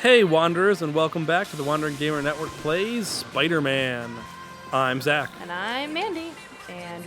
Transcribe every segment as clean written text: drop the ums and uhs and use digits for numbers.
Hey Wanderers, and welcome back to the Wandering Gamer Network Plays Spider-Man. I'm Zach. And I'm Mandy. And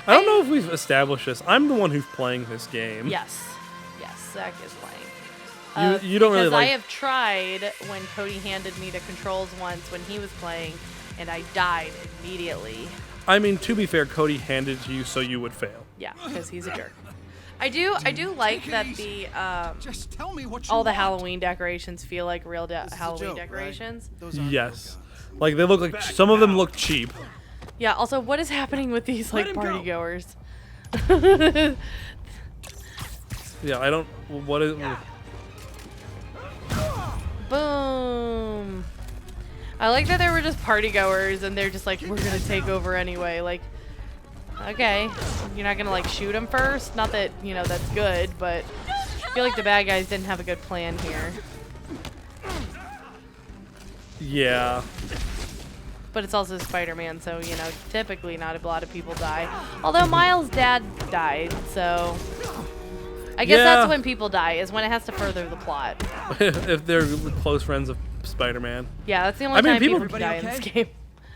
I don't know if we've established this. I'm the one who's playing this game. Yes, Zach is playing. You don't really because like... I have tried when Cody handed me the controls once when he was playing, and I died immediately. I mean, to be fair, Cody handed it to you so you would fail. Yeah, because he's a jerk. I do like that the Just tell me what you all the want. Halloween decorations feel like real Halloween joke, decorations. Right? Those aren't Yes. Like, they look like... Some of them look cheap. Yeah, also, what is happening with these, like, party goers? Yeah, I don't... What is... Boom. I like that they were just party goers and they're just like, we're gonna take over anyway. Like, okay, you're not gonna like shoot them first. Not that, you know, that's good, but I feel like the bad guys didn't have a good plan here. Yeah. But it's also Spider-Man, so, you know, typically not a lot of people die. Although Miles' dad died, so I guess that's when people die, is when it has to further the plot. If they're close friends of Spider-Man. Yeah, that's the only time people die in this okay? game.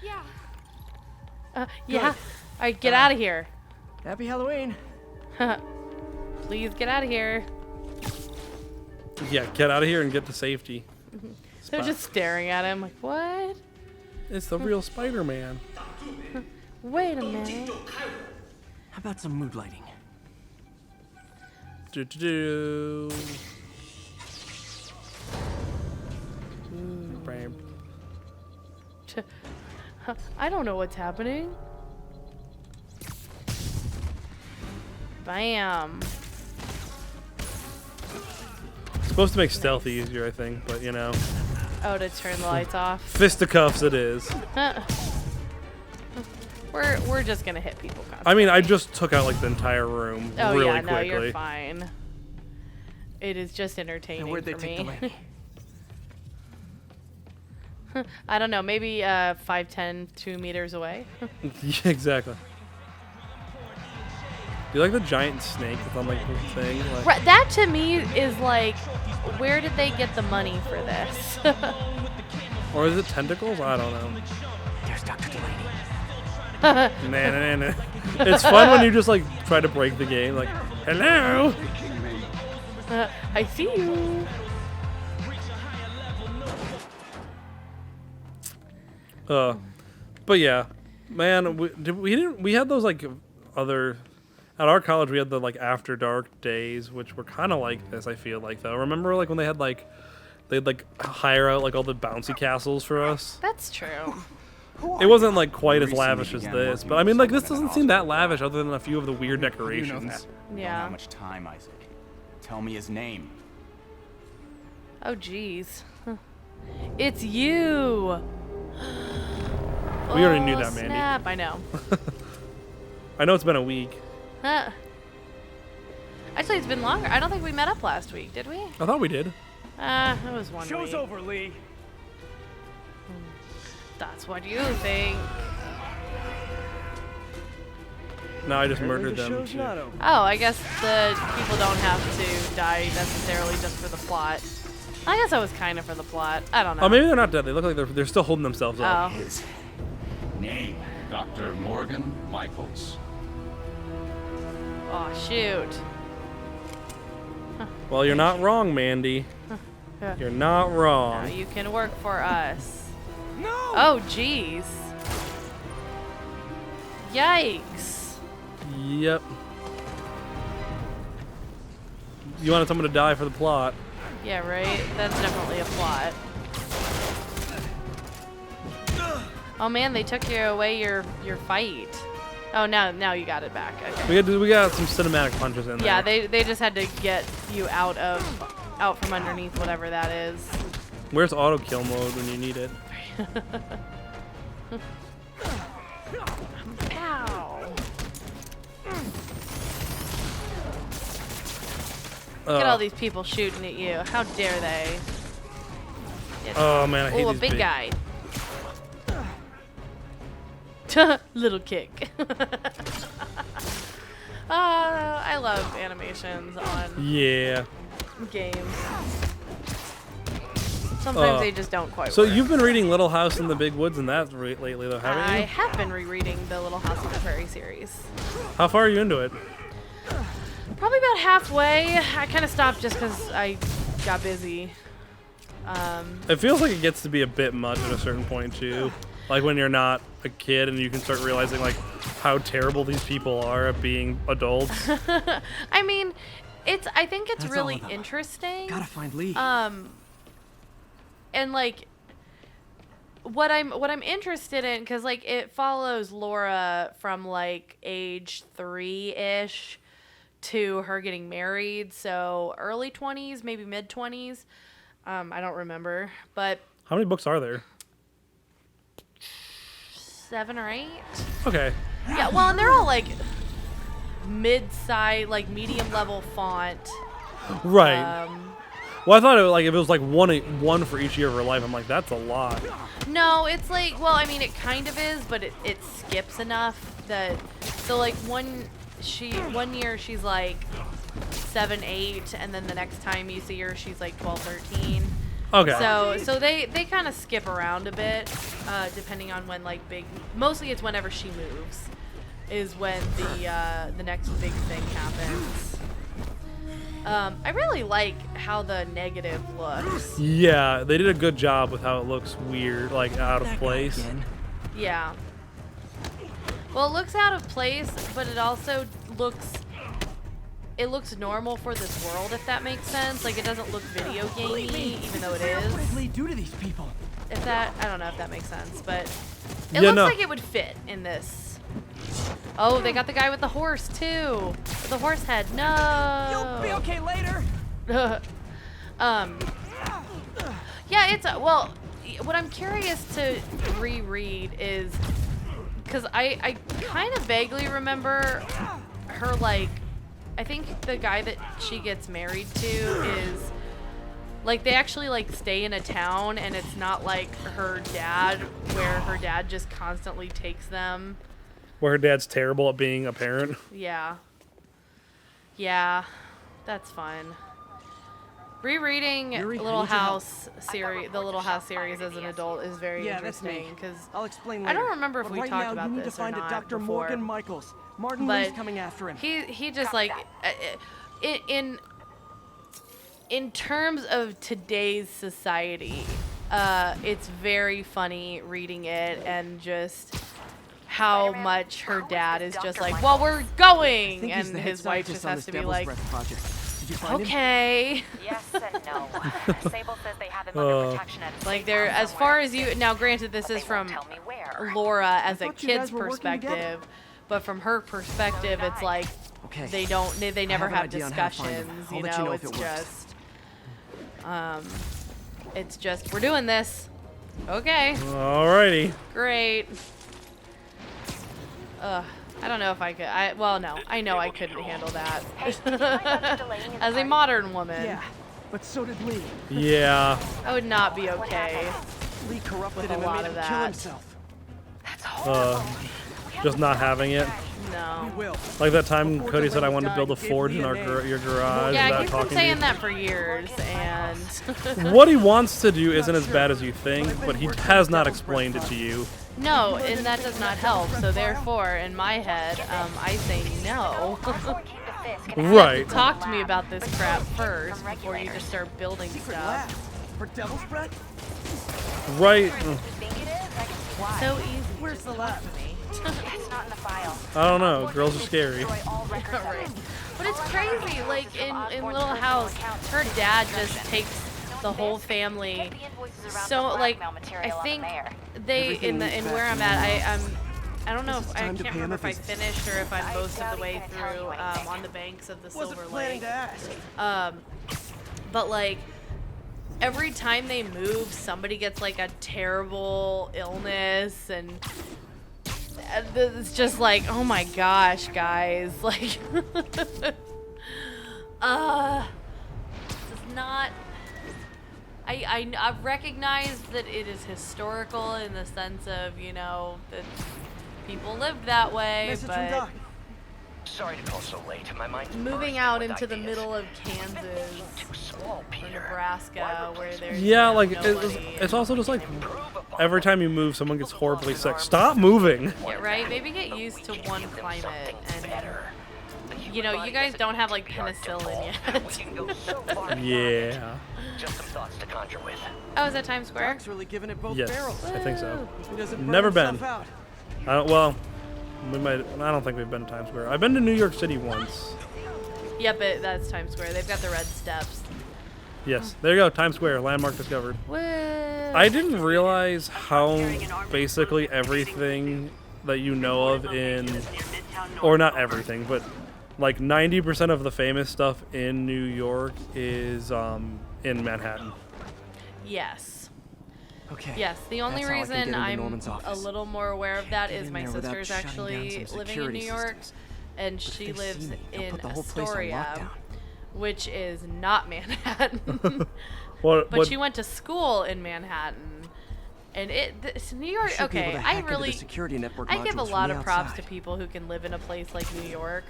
Yeah. Yeah. All right, get out of here. Happy Halloween. Please get out of here. Yeah, get out of here and get to safety. They're just staring at him like, what? It's the real Spider-Man. Wait a minute. How about some mood lighting? Do. I don't know what's happening. Bam. It's supposed to make stealth easier, I think, but you know. Oh, to turn the lights off. Fisticuffs it is. We're just gonna hit people constantly. I mean, I just took out like the entire room really yeah, no, quickly. you're fine. It is just entertaining And where'd they for take the me. lady? I don't know, maybe 5'10", 2 meters away. Yeah, exactly. You like the giant snake that's on like the thing? Like, Right, that to me is like, where did they get the money for this? or is it tentacles? I don't know. There's Dr. Delaney. Nah. It's fun when you just like try to break the game. Like, hello. I see you. But yeah, man, we had those like other. At our college, we had the like after dark days, which were kind of like this. I feel like though. Remember like when they'd hire out like all the bouncy castles for us. That's true. It wasn't like quite as lavish as this, but I mean like this doesn't seem that lavish other than a few of the weird decorations. Yeah. How much time, Isaac? Tell me his name. Oh, jeez. It's you. We already knew that, Mandy. Snap, I know. I know it's been a week. Actually, it's been longer. I don't think we met up last week, did we? I thought we did. It was one Show's week. over, Lee. That's what you think. No, I just Apparently murdered the them. show's too. not over. Oh, I guess the people don't have to die necessarily just for the plot. I guess I was kind of for the plot. I don't know. Oh, maybe they're not dead. They look like they're still holding themselves up. Oh. His name, Dr. Morgan Michaels. Oh, shoot. Well, you're not wrong, Mandy. You're not Now wrong. you can work for us. No! Oh, jeez. Yikes. Yep. You wanted someone to die for the plot. Yeah, right? That's definitely a plot. Oh man, they took away your fight. Oh, now you got it back. Okay. We got some cinematic punches in there. Yeah, they just had to get you out from underneath whatever that is. Where's auto kill mode when you need it? Ow. Look at all these people shooting at you. How dare they? Oh man, I hate Oh, a these big guy. Little kick. I love animations on Yeah. games. Sometimes they just don't quite So work. you've been reading Little House in the Big Woods and that lately, though, haven't I you? have been rereading the Little House on the Prairie series. How far are you into it? Probably about halfway. I kind of stopped just because I got busy. It feels like it gets to be a bit much at a certain point too. Like when you're not a kid and you can start realizing like how terrible these people are at being adults. I mean, I think it's That's really all of them. interesting. Gotta find Lee. And like what I'm interested in, because like it follows Laura from like age 3-ish to her getting married, so early 20s, maybe mid 20s. I don't remember, but How many books are there? 7 or 8. Okay. Yeah, well, and they're all like mid-size, like medium level font. Right. Well, I thought it was like if it was like one for each year of her life, I'm like, that's a lot. No, it's like, well, I mean, it kind of is, but it skips enough that, so like one year she's like 7, 8, and then the next time you see her, she's like 12, 13. Okay. So they kind of skip around a bit, depending on when like mostly it's whenever she moves, is when the next big thing happens. I really like how the negative looks. Yeah, they did a good job with how it looks weird, like out of That guy place. again. Yeah. Well, it looks out of place, but it also looks normal for this world, if that makes sense. Like, it doesn't look video gamey, even though it What is. did Lee do to these people? I don't know if that makes sense, but it Yeah, looks no. like it would fit in this. Oh, they got the guy with the horse, too. With the horse head. No. You'll be okay later. Yeah, it's well, what I'm curious to reread is because I kind of vaguely remember her, like, I think the guy that she gets married to is like, they actually like stay in a town, and it's not like her dad, where her dad just constantly takes them. Where her dad's terrible at being a parent. Yeah, that's fun. Rereading Yuri, I Little need your help. House series, the Little House series as an adult is very Yeah, that's me. interesting because I'll explain I later. don't remember if But we right talked now, about you need this to find or a not Dr. before. Morgan Michaels. Martin But Lee's coming after him. he just like in terms of today's society, it's very funny reading it, and just how much her dad is just like, well, we're I going, think he's and the head his wife scientist just on has this to be Devil's like, Breath project. Did you find him? okay. Yes and no. Sable says they have him under protection at a Like, safe there, house as far somewhere. as you now, granted, this They is from won't tell me where. Laura as a thought you kid's guys were working together. perspective, but from her perspective, So did it's I. like Okay. they never have an have idea on how to find him. discussions. I'll You let you know, know if it's it works. just, it's just we're doing this. Okay, Alrighty. great. I don't know if I could. Well, no, I know I couldn't handle that. Hey, did you find Dr. Delaney in the As a party? modern woman, Yeah, but so did Lee. Yeah. I would not be okay. Lee corrupted With a him and lot made of him kill that. himself. That's horrible. Just not having it. No. We will. Like that time Before Cody said I Delaney wanted to build a died, he gave forge Lee in a our name. your garage Yeah, without he's been talking to saying me. that for years, and What he wants to do isn't as bad as you think, but he has not explained it to you. no, and that does not help. So therefore, in my head, I say no. Someone came to Fisk and Right. Talk to me about this crap first before you just start building Secret stuff. lab. For Devil's Breath? Right. you think it is? I can fly. So easy. Where's the lab? It's not in the file. I don't know. Girls are scary. Destroy all records of it. But it's crazy. Like in Little House, her dad just takes the whole family. Get the invoices around So the like, blackmail I material on the think mayor. they Everything in leads where back I'm to at. normal. I don't know Guess if it's I time to can't pay him remember a if I visit. finished or if I'm most of doubt the way he's gonna tell through you anything. on the banks of the Wasn't Silver planning Lake. to ask. But like every time they move, somebody gets like a terrible illness, and it's just like, oh my gosh, guys, like, it's not. I recognize that it is historical in the sense of, you know, that people lived that way, Message from but Doc. Sorry to call so late. My mind's Moving bursting out with into the ideas. middle of You've been Kansas thinking too small, or Peter. Nebraska, where there's Yeah, like nobody. it's also just like Improve upon every what time you move, someone gets people who've horribly lost sick. an arm Stop say moving. Yeah, right? Maybe get But used we to can one give them climate something and better. The human you know, body you guys doesn't don't need have to like be our penicillin temple. yet. We can go so far beyond it. Yeah. Just some thoughts to conjure with. Oh, is that Times Square? Doc's really giving it both Yes, barrels. I think so. He doesn't burn Never himself been. out. Well, we might. I don't think we've been to Times Square. I've been to New York City once. Yep, that's Times Square. They've got the red steps. Yes, there you go. Times Square, landmark discovered. Woo! I didn't realize how basically everything that you know of in, or not everything, but like 90% of the famous stuff in New York is in Manhattan. Yes. Okay. Yes, the only that's how I can get reason into I'm Norman's a office. little more aware of that Get is in my there without sister's shutting actually down some living in security New York, systems. and But if she they lives see me, they'll in put the whole place on Astoria, lockdown. which is not Manhattan. What? But she went to school in Manhattan, and New York. Should be able Okay, to I hack into the really, security network I give a modules lot from of the props to outside. people who can live in a place like New York.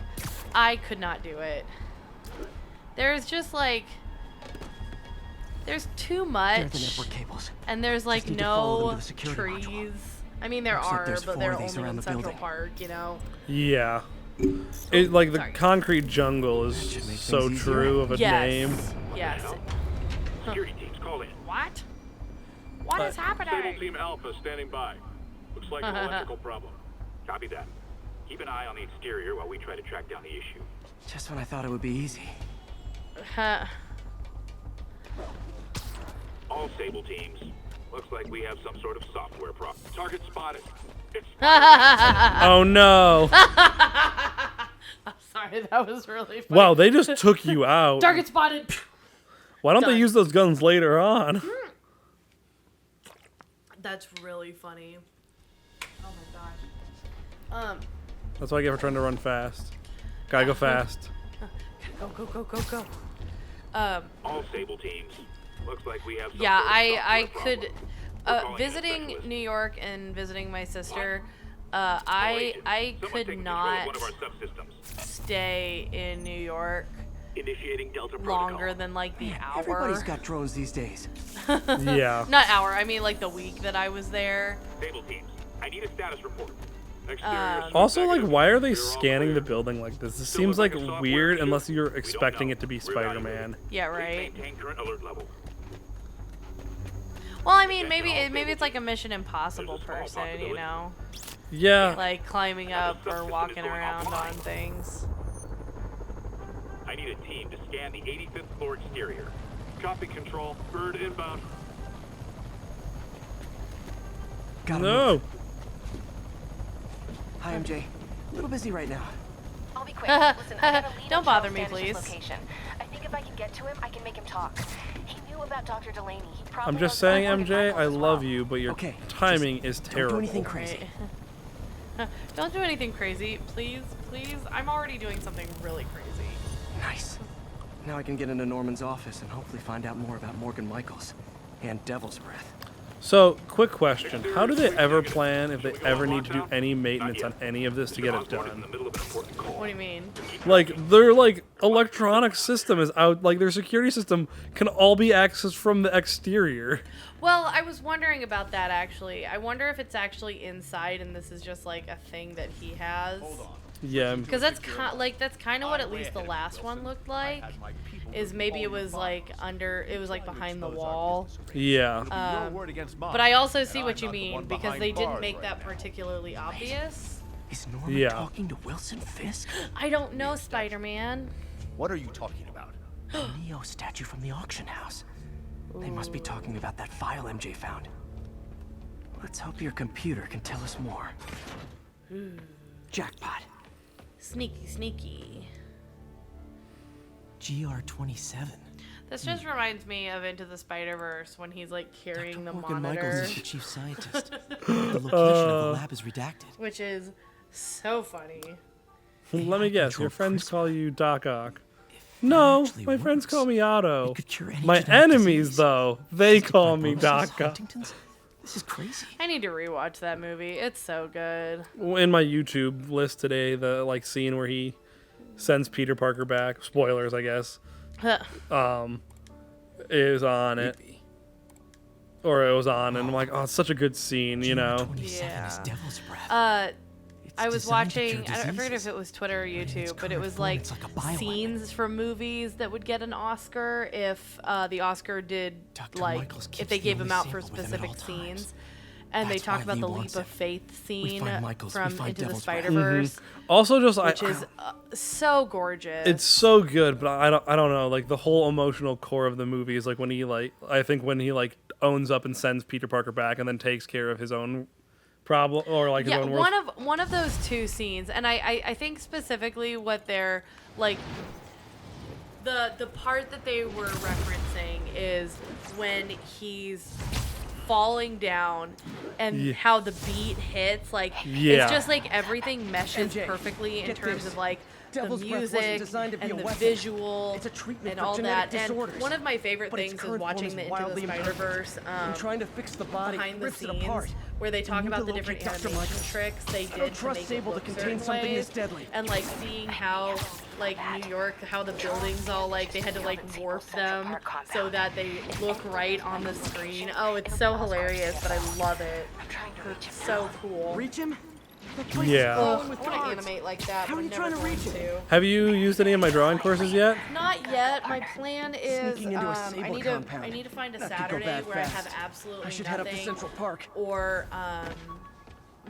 I could not do it. There's just like, there's too There are much, the network cables. and there's like need to follow them no to the security trees. module. I mean, there Looks like are, there's but 4 they're of these only around in the Central building. Park, you know. Yeah. It like the Sorry. concrete jungle is should make so things easier. true of a Yes. name. Yes. Security teams, call in. What? What is Sable happening? Team Alpha standing by. Looks like an electrical problem. Copy that. Keep an eye on the exterior while we try to track down the issue. Just when I thought it would be easy. All Sable teams. Looks like we have some sort of software problem. Target spotted. It's Oh no! I'm sorry, that was really funny. Wow, they just took you out. Target spotted. Why don't Done. they use those guns later on? That's really funny. Oh my gosh. That's why I get for trying to run fast. Gotta go fast. Go. all Sable teams. Looks like we have some Yeah, sort of I software could. problem. We're calling in a Visiting specialist. New York and visiting my sister, All I agents, I someone could taking control of not one of our subsystems. stay in New York Initiating Delta longer protocol. than like the hour. Everybody's got drones these days. Yeah. Not hour. I mean like the week that I was there. Sable teams. I need a status report. Exterior Also, like, negative. why are they We're all scanning clear. the building like this? This Still seems look like like a software weird issue? unless you're We don't expecting know. it to be We're Spider-Man. evaluating. Yeah, Please right. maintain current alert level. Well, I mean maybe it's like a Mission Impossible There's a small person, you know, Yeah. like climbing up or walking around on things. I need a team to scan the 85th floor exterior. Copy control. Bird inbound. Gotta No. move. Hi, MJ. A little busy right now. I'll be quick. Listen, I got a lead Don't on bother Charles me, Standish's please. Location. I think if I can get to him, I can make him talk. He knew about Dr. Delaney. He probably I'm just knows saying, about Morgan MJ, Michaels I as love well. you, but your Okay, timing is Don't terrible. do anything crazy. Right. Don't do anything crazy, please. I'm already doing something really crazy. Nice. Now I can get into Norman's office and hopefully find out more about Morgan Michaels and Devil's Breath. So, quick question. How do they ever plan if they ever need to do any maintenance on any of this to get it Osborne is in done? the middle of an important call. What do you mean? Like, their, like, electronic system is out, like, their security system can all be accessed from the exterior. Well, I was wondering about that actually. I wonder if it's actually inside and this is just like a thing that he has. Yeah. Because that's that's kind of what at least the last one looked like. Is maybe it was like behind the wall. Yeah. But I also see what you mean because they didn't make that particularly obvious. Is Norman Yeah. talking to Wilson Fisk? I don't know, Spider-Man. What are you talking about? The Neo statue from the auction house. They must be talking about that file MJ found. Let's hope your computer can tell us more. Jackpot. Sneaky. GR27. This just reminds me of Into the Spider-Verse when he's like carrying the Morgan monitor, Michaels is the chief scientist. The location of the lab is redacted. which is so funny. Let me guess. Your control friends CRISPR. call you Doc Ock. No, actually my friends works, call me Otto. it could cure any My genetic enemies, disease. though, they call me Fibrosis, Doc Ock. Huntington's? This is crazy. I need to rewatch that movie. It's so good. In my YouTube list today, the like scene where he sends Peter Parker back. Spoilers, I guess. Is on it. Or it was on, and I'm like, oh, it's such a good scene, you know? 27 Yeah. is devil's breath. It's I was designed to watching, cure I forget if diseases. it was Twitter or In its YouTube, but it current was form, like it's like a bioweapon. scenes from movies that would get an Oscar if the Oscar did, Dr. like, Michaels if keeps they the gave them only out for sample with him at all specific times. scenes. And they That's talked why about Lee the wants leap of him. faith We scene find Michaels, we from find Into the Devil's Breath. Spider-Verse, Also, just which is so gorgeous. it's so good, but I don't know. Like the whole emotional core of the movie is like when he I think when he owns up and sends Peter Parker back and then takes care of his own problem or like his yeah, own world. one of those two scenes, and I think specifically what they're like. The part that they were referencing is when he's falling down and Yeah. how the beat hits, like Yeah. it's just like everything meshes MJ, perfectly in get terms this. of like Devil's the Breath wasn't music designed to be and a the weapon. visual It's a treatment and for all genetic that. disorders. And one of my favorite But its things is current form watching is the Into wildly the Spider-Verse and trying to fix the body behind the rips it scenes apart. where they talk need about to the different locate Dr. animation Michaels. tricks they I did don't to trust make Sable it to look contain certain something ways, this deadly. and like seeing how like New York, how the buildings all like they had to like warp them so that they look right on the screen. Oh, it's so hilarious, but I love it. It's so cool. Reach him? The place Yeah. is Oh, flowing with I want to guards. animate like that, How but are I'm you never trying to going reach to. it? Have you used any of my drawing courses yet? Not yet. My plan is Sneaking into a I Sable need compound. I need to find a That could go Saturday bad where I fast. have absolutely I should nothing, head up to Central Park. or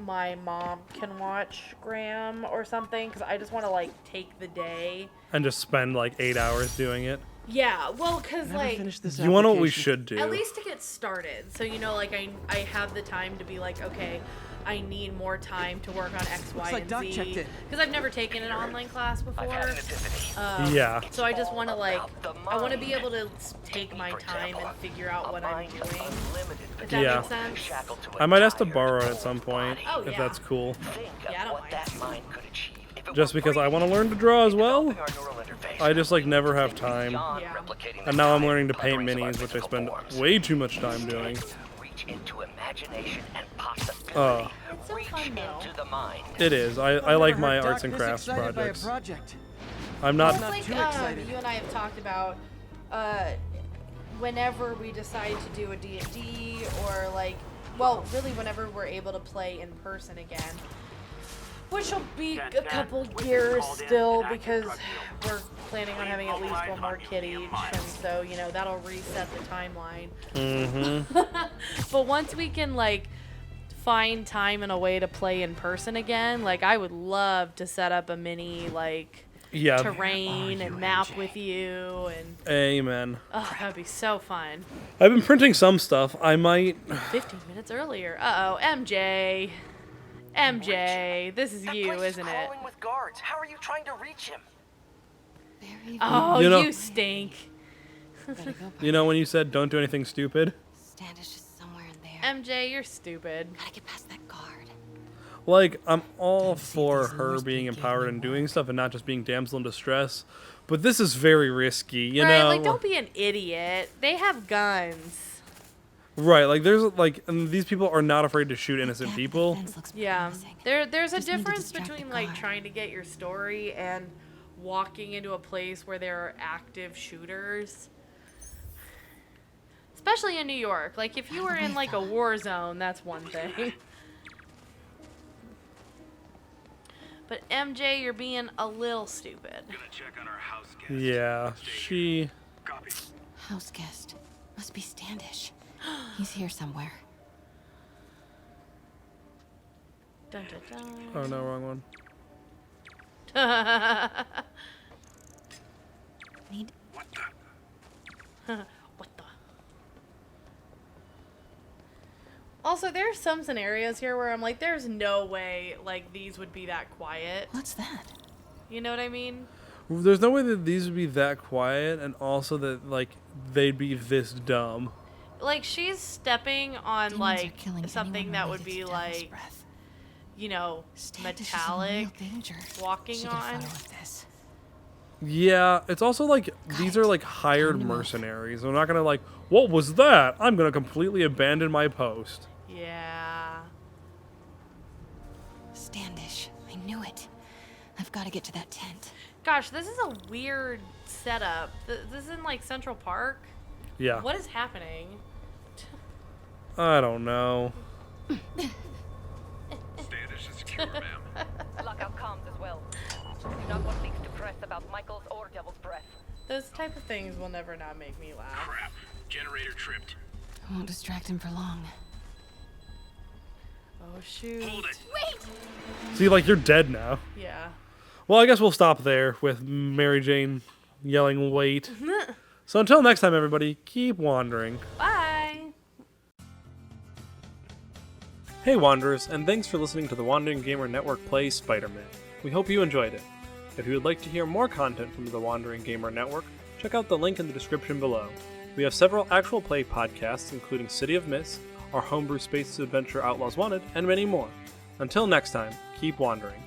my mom can watch Graham or something, because I just want to like take the day. And just spend like 8 hours doing it? Yeah, well, because Never like finished this You want to know what we application. should do? at least to get started, so you know, like I have the time to be like, okay, I need more time to work on X, Y, like and Doc checked Z, in. because I've never taken an online class before. I've had an epiphany. Yeah. So I just want to like, about the I want to be mind. able to take my For time example, and figure out a what I'm mind doing. unlimited If that Yeah. makes sense. shackled to a I might have to tired, borrow it at cold some point, body. Oh, if yeah. that's cool. Think Yeah, I of don't what mind. that mind could achieve if it Just were because I free. want to learn to draw as well. Developing our neural interface I just like never have think time. beyond Yeah. replicating And the now I'm time learning to paint flutterings of our minis, which I physical spend forms. way too much time doing. Reach into imagination and possibility. Oh. It's so Reach fun, though. into the mind. It is. I I've like never my heard arts Doc and this crafts excited by a projects. project. I'm Well, not. it's Not like too excited. you and I have talked about whenever we decide to do a D&D, or like, well, really whenever we're able to play in person again, which will be a couple years still, because we're planning on having at least one more kid each, and so, you know, that'll reset the timeline. Mm-hmm. But once we can like find time and a way to play in person again, like I would love to set up a mini like Yeah. terrain and map with you, and Amen. oh, that'd be so fun. I've been printing some stuff. I might. 15 minutes earlier. Uh-oh, MJ. MJ, this is That you, place is isn't it? crawling with guards. How are you trying to reach him? Oh, You know- you stink. You know when you said don't do anything stupid? Standish is somewhere in there. MJ, you're stupid. Gotta get past that guard. Like, I'm all for these her lures being they gave empowered me and doing stuff and not just being damsel in distress. But this is very risky, you right, know? like don't be an idiot. They have guns. Right, like there's like and these people are not afraid to shoot innocent people. Defense looks Yeah, promising. there's a Just need to difference distract the between like guard. trying to get your story and walking into a place where there are active shooters. Especially in New York. Like if you Out of were the in way, like a fella. war zone, that's one thing. But MJ, you're being a little stupid. Gonna check on our house guest. Yeah, she. Copy. House guest. Must be Standish. He's here somewhere. Dun, dun, Oh no, wrong one. dun. Need What the? What the? Also, there's some scenarios here where I'm like, there's no way like these would be that quiet. what's that? You know what I mean? There's no way that these would be that quiet, and also that like they'd be this dumb. Like she's stepping on Demons are like killing something anyone that would related be to Devil's like, Breath. you know, Standish is in real metallic danger. walking She can on. follow with this. Yeah, it's also like these are like hired mercenaries. They're not gonna like, what was that? I'm gonna completely abandon my post. Yeah. Standish. I knew it. I've got to get to that tent. Gosh, this is a weird setup. This is in like Central Park. Yeah. What is happening? I don't know. Standish is secure, ma'am. Lockout comms as well. I do not want leaks to press about Michaels or Devil's Breath. Those type of things will never not make me laugh. Crap. Generator tripped. I won't distract him for long. Oh shoot. Hold it. See, like, you're dead now. Yeah. Well, I guess we'll stop there with Mary Jane yelling, wait. So until next time, everybody, keep wandering. Bye. Hey, Wanderers, and thanks for listening to the Wandering Gamer Network play Spider-Man. We hope you enjoyed it. If you would like to hear more content from the Wandering Gamer Network, check out the link in the description below. We have several actual play podcasts, including City of Mist, our homebrew space adventure Outlaws Wanted, and many more. Until next time, keep wandering.